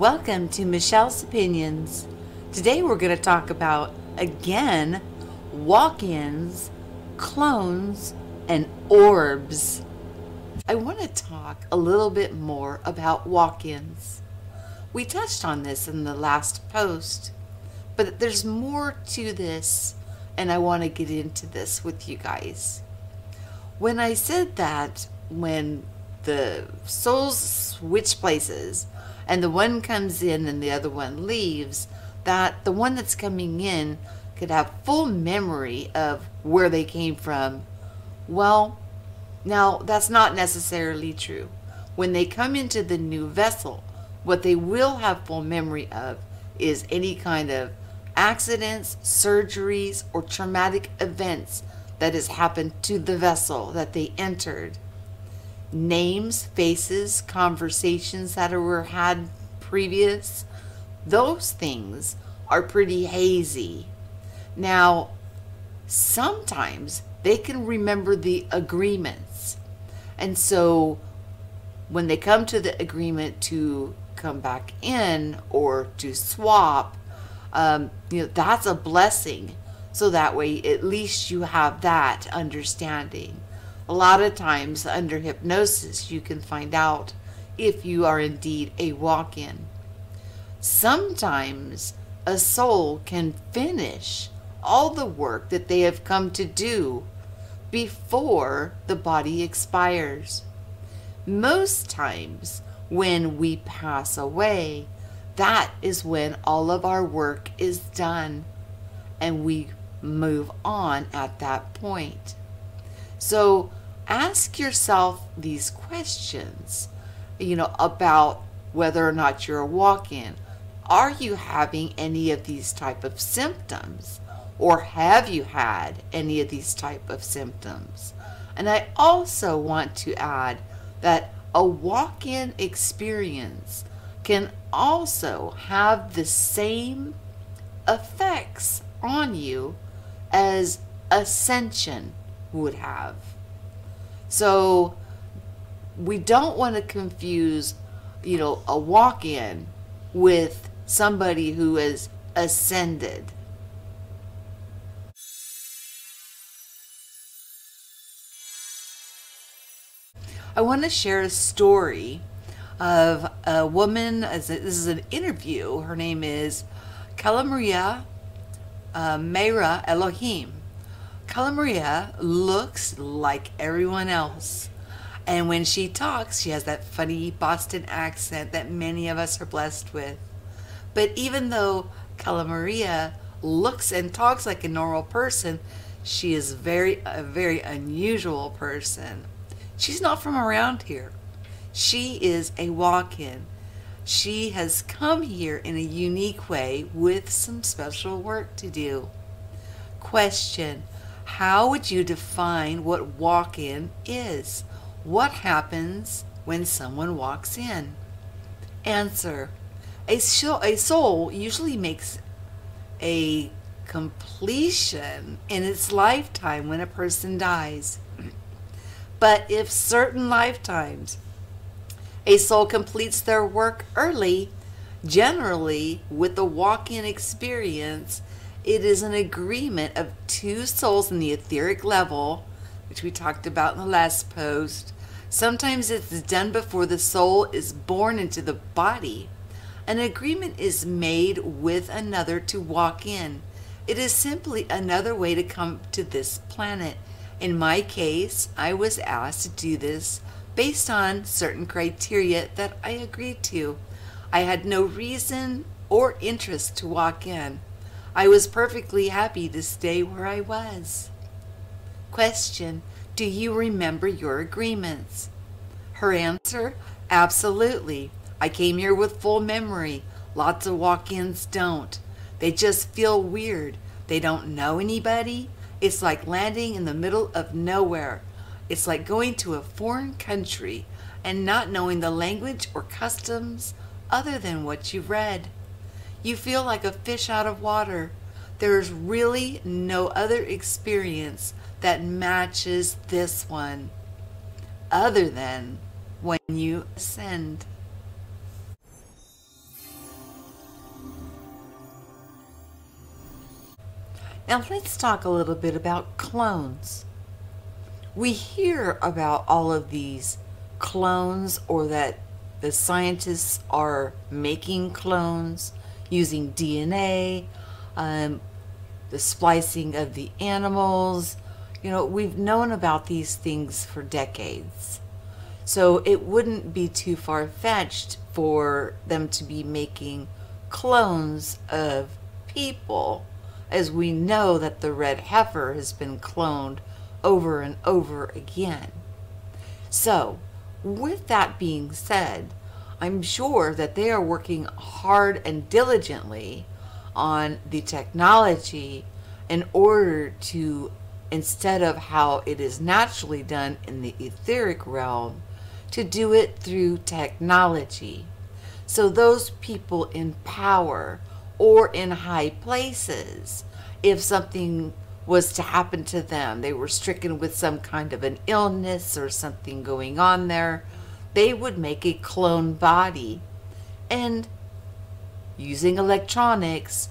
Welcome to Michelle's Opinions. Today we're going to talk about, again, walk-ins, clones, and orbs. I want to talk a little bit more about walk-ins. We touched on this in the last post, but there's more to this, and I want to get into this with you guys. When I said that when the souls switch places and the one comes in and the other one leaves, that the one that's coming in could have full memory of where they came from. Well, now that's not necessarily true. When they come into the new vessel, what they will have full memory of is any kind of accidents, surgeries, or traumatic events that has happened to the vessel that they entered. Names, faces, conversations that were had previous, those things are pretty hazy. Now, sometimes they can remember the agreements, and so when they come to the agreement to come back in or to swap, that's a blessing. So that way, at least you have that understanding. A lot of times under hypnosis, you can find out if you are indeed a walk-in. Sometimes a soul can finish all the work that they have come to do before the body expires. Most times when we pass away, that is when all of our work is done and we move on at that point. So ask yourself these questions, about whether or not you're a walk-in. Are you having any of these type of symptoms? Or have you had any of these type of symptoms? And I also want to add that a walk-in experience can also have the same effects on you as ascension would have. So we don't want to confuse, a walk-in with somebody who is ascended. I want to share a story of a woman. This is an interview. Her name is Kalamaria Meira Elohim. Kalamaria looks like everyone else, and when she talks, she has that funny Boston accent that many of us are blessed with. But even though Kalamaria looks and talks like a normal person, she is a very unusual person. She's not from around here. She is a walk-in. She has come here in a unique way with some special work to do. Question: how would you define what walk-in is? What happens when someone walks in? Answer: a soul usually makes a completion in its lifetime when a person dies. But if certain lifetimes a soul completes their work early, generally with the walk-in experience, it is an agreement of two souls in the etheric level, which we talked about in the last post. Sometimes it's done before the soul is born into the body. An agreement is made with another to walk in. It is simply another way to come to this planet. In my case, I was asked to do this based on certain criteria that I agreed to. I had no reason or interest to walk in. I was perfectly happy to stay where I was. Question: do you remember your agreements? Her answer: absolutely. I came here with full memory. Lots of walk-ins don't. They just feel weird. They don't know anybody. It's like landing in the middle of nowhere. It's like going to a foreign country and not knowing the language or customs other than what you've read. You feel like a fish out of water. There's really no other experience that matches this one, other than when you ascend. Now let's talk a little bit about clones. We hear about all of these clones, or that the scientists are making clones using DNA, the splicing of the animals. You know, we've known about these things for decades. So it wouldn't be too far-fetched for them to be making clones of people, as we know that the red heifer has been cloned over and over again. So, with that being said, I'm sure that they are working hard and diligently on the technology in order to, instead of how it is naturally done in the etheric realm, to do it through technology. So those people in power or in high places, if something was to happen to them, they were stricken with some kind of an illness or something going on there, they would make a clone body and, using electronics,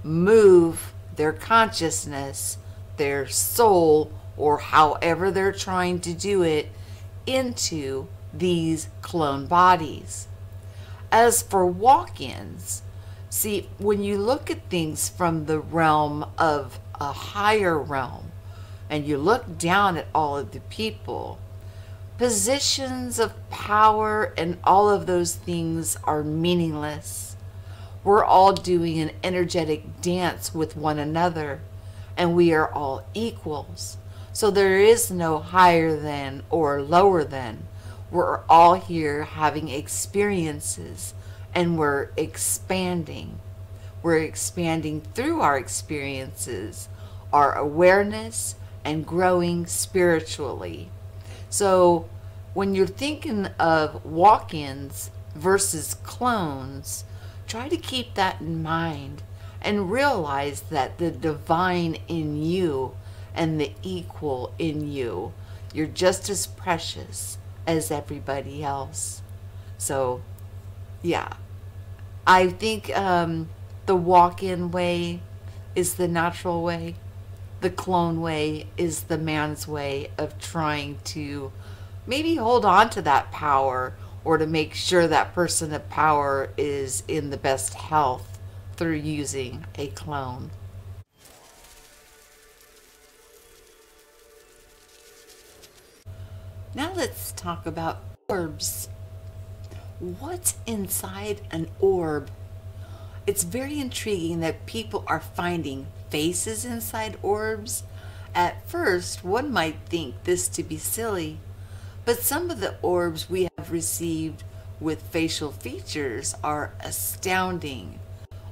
move their consciousness, their soul, or however they're trying to do it, into these clone bodies. As for walk-ins, see, when you look at things from the realm of a higher realm, and you look down at all of the people, positions of power and all of those things are meaningless. We're all doing an energetic dance with one another, and we are all equals. So there is no higher than or lower than. We're all here having experiences, and we're expanding. We're expanding through our experiences, our awareness, and growing spiritually. So when you're thinking of walk-ins versus clones, try to keep that in mind and realize that the divine in you and the equal in you, you're just as precious as everybody else. So yeah, I think the walk-in way is the natural way. The clone way is the man's way of trying to maybe hold on to that power, or to make sure that person of power is in the best health through using a clone. Now let's talk about orbs. What's inside an orb? It's very intriguing that people are finding faces inside orbs. At first, one might think this to be silly, but some of the orbs we have received with facial features are astounding.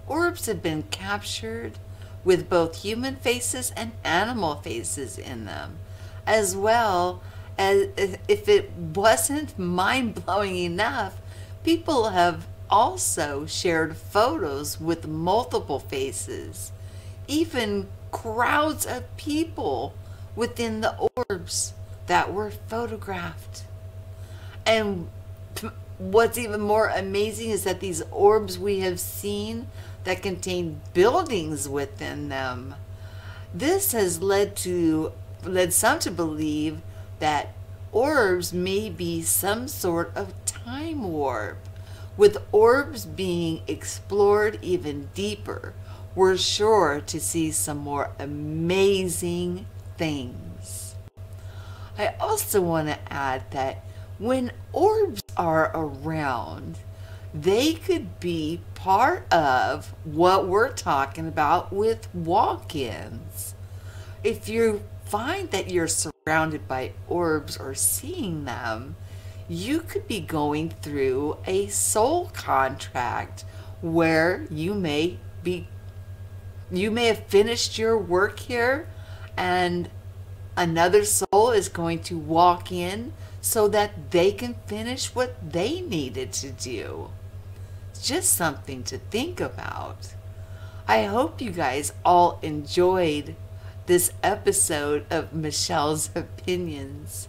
Orbs have been captured with both human faces and animal faces in them, as well as, if it wasn't mind-blowing enough, people have also shared photos with multiple faces, even crowds of people within the orbs that were photographed. And what's even more amazing is that these orbs we have seen that contain buildings within them. This has led some to believe that orbs may be some sort of time warp. With orbs being explored even deeper, we're sure to see some more amazing things. I also want to add that when orbs are around, they could be part of what we're talking about with walk-ins. If you find that you're surrounded by orbs or seeing them, you could be going through a soul contract where you may have finished your work here, and another soul is going to walk in so that they can finish what they needed to do. It's just something to think about. I hope you guys all enjoyed this episode of Michelle's Opinions.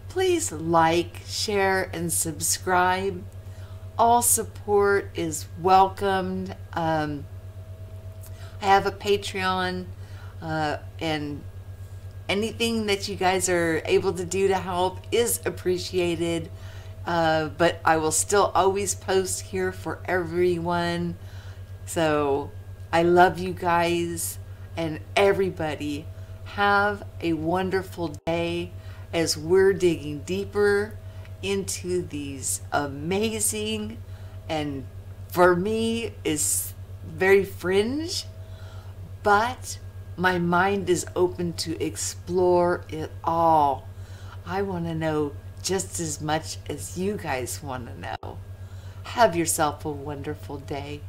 Please like, share, and subscribe. All support is welcomed. I have a Patreon. And anything that you guys are able to do to help is appreciated. But I will still always post here for everyone. So I love you guys, and everybody have a wonderful day as we're digging deeper into these amazing, and for me is very fringe, but my mind is open to explore it all. I want to know just as much as you guys want to know. Have yourself a wonderful day.